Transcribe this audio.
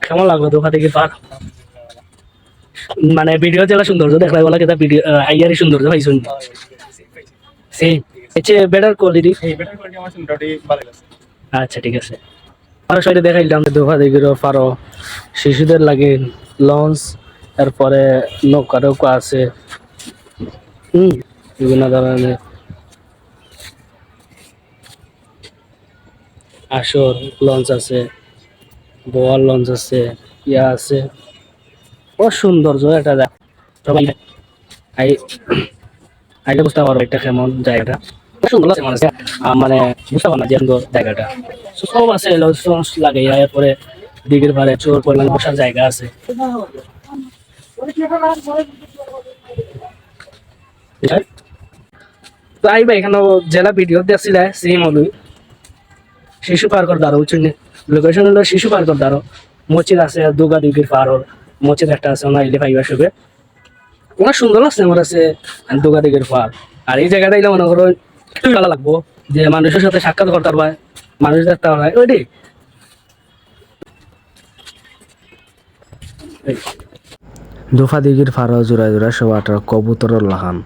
কেমন লাগলো দোকা থেকে পার? মানে ভিডিও যেটা সৌন্দর্য দেখলাই বলা কেটা ভিডিও আইয়ারই সৌন্দর্য পাইছুন সেই এচে বেটার কোয়ালিটি। আচ্ছা ঠিক আছে। আর সাইডে দেখাইলাম দোকা থেকে পারো শিশুদের লাগে লঞ্চ, তারপরে নৌকা টৌকা আছে, বিভিন্ন ধরনের আসর লঞ্চ আছে, বোয়াল লঞ্চ আছে, ইয়া আছে, ও সৌন্দর্য একটা সবাই আই আইলে বুঝতে পারবো এটা কেমন জায়গাটা। সুন্দর আছে মানে মানে বুঝতে পারো না যে সুন্দর জায়গাটা। So, সব আছে লঞ্চ লাগে, এরপরে দিঘির পাড়ে চোর পরিমাণ বসার জায়গা আছে। তো আইবা এখানে জেলা ভিডিও দেখছিল সেই মলুই শিশু পার্কর দ্বারা উচ্চনে লোকেশন হলো শিশু পার্কর দ্বারা মসজিদ আছে দুর্গা দিঘির পাড়র মসজিদ একটা আছে ওনা ইলে পাইবা সবে। অনেক সুন্দর লাগছে আমার কাছে দুর্গা দিঘির পাড়। আর এই জায়গাটা এলে মনে করো একটু ভালো লাগবো যে মানুষের সাথে সাক্ষাৎ করতে পারবে, মানুষ দেখতে পারবে ওইটি। দোফা দিঘির ফাড়া জোড়া জোড়া সব আটার কবুতর লাহান